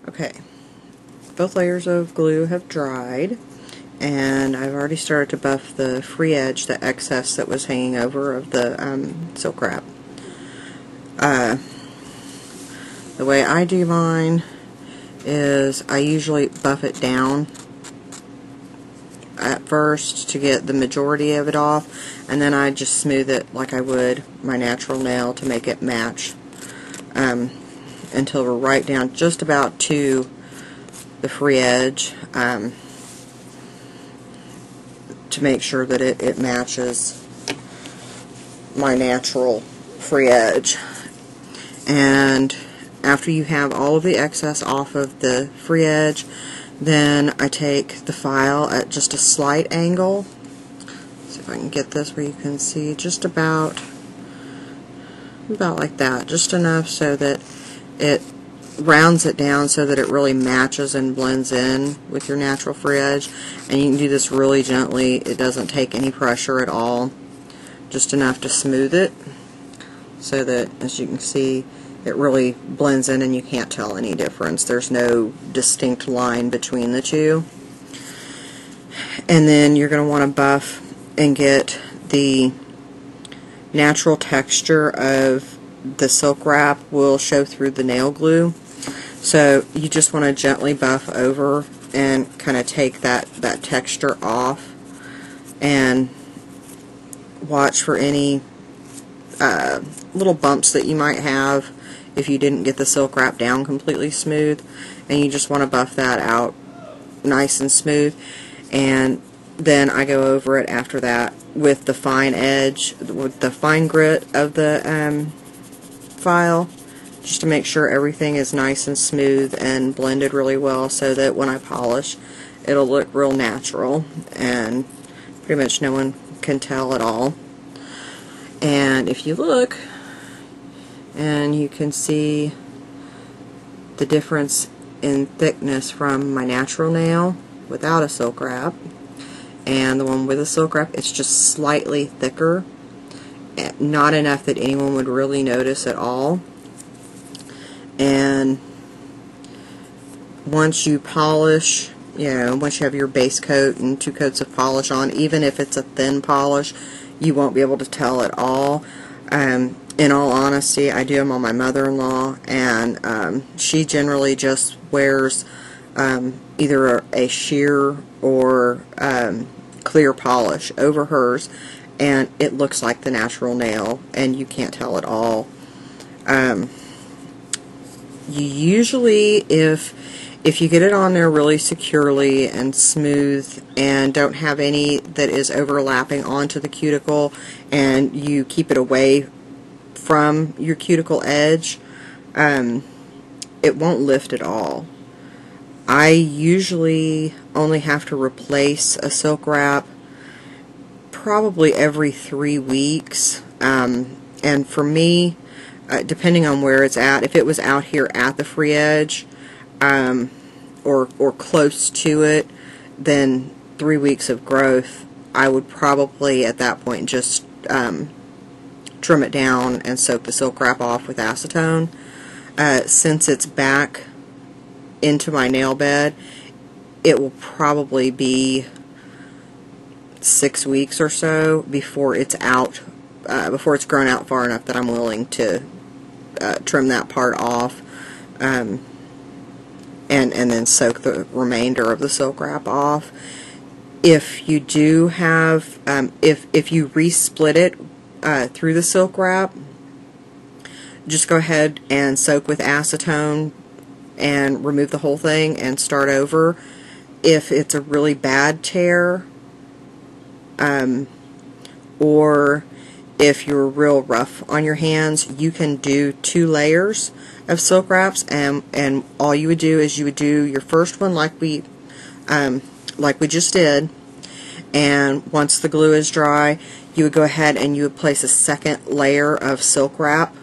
Okay, both layers of glue have dried, and I've already started to buff the free edge, the excess that was hanging over of the silk wrap. The way I do mine is I usually buff it down at first to get the majority of it off, and then I just smooth it like I would my natural nail to make it match until we're right down just about to the free edge, to make sure that it matches my natural free edge. And after you have all of the excess off of the free edge, then I take the file at just a slight angle. See if I can get this where you can see just about like that, just enough so that it rounds it down so that it really matches and blends in with your natural free edge. And you can do this really gently. It doesn't take any pressure at all, just enough to smooth it so that, as you can see, it really blends in and you can't tell any difference. There's no distinct line between the two. And then you're going to want to buff and get the natural texture of the silk wrap will show through the nail glue. So you just want to gently buff over and kind of take that texture off, and watch for any little bumps that you might have if you didn't get the silk wrap down completely smooth, and you just want to buff that out nice and smooth. And then I go over it after that with the fine edge, with the fine grit of the file, just to make sure everything is nice and smooth and blended really well, so that when I polish it'll look real natural and pretty much no one can tell at all. And if you look, and you can see the difference in thickness from my natural nail without a silk wrap and the one with a silk wrap, it's just slightly thicker, not enough that anyone would really notice at all. And once you polish, once you have your base coat and 2 coats of polish on, even if it's a thin polish, you won't be able to tell at all. In all honesty, I do them on my mother-in-law, and she generally just wears either a sheer or clear polish over hers, and it looks like the natural nail, and you can't tell at all. You usually, if you get it on there really securely and smooth and don't have any that is overlapping onto the cuticle, and you keep it away from your cuticle edge, it won't lift at all. I usually only have to replace a silk wrap probably every 3 weeks, and for me, depending on where it's at, if it was out here at the free edge or close to it, then 3 weeks of growth, I would probably at that point just trim it down and soak the silk wrap off with acetone. Since it's back into my nail bed, it will probably be 6 weeks or so before it's out, before it's grown out far enough that I'm willing to trim that part off, and then soak the remainder of the silk wrap off. If you do have, if you resplit it through the silk wrap, just go ahead and soak with acetone and remove the whole thing and start over. If it's a really bad tear, or if you're real rough on your hands, you can do 2 layers of silk wraps, and all you would do is you would do your first one like we just did, and once the glue is dry, you would go ahead and you would place a second layer of silk wrap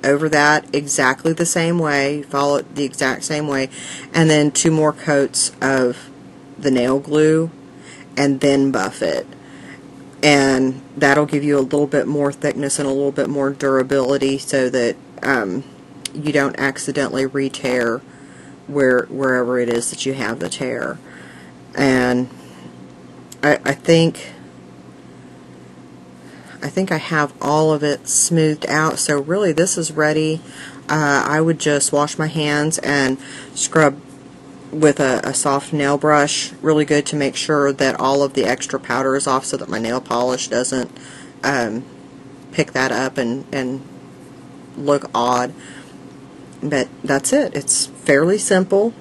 over that exactly the same way, follow it the exact same way, and then 2 more coats of the nail glue, and then buff it. And that'll give you a little bit more thickness and a little bit more durability, so that you don't accidentally re-tear wherever it is that you have the tear. And I think I have all of it smoothed out, so really this is ready. I would just wash my hands and scrub with a soft nail brush really good to make sure that all of the extra powder is off, so that my nail polish doesn't pick that up and look odd. But that's it. It's fairly simple.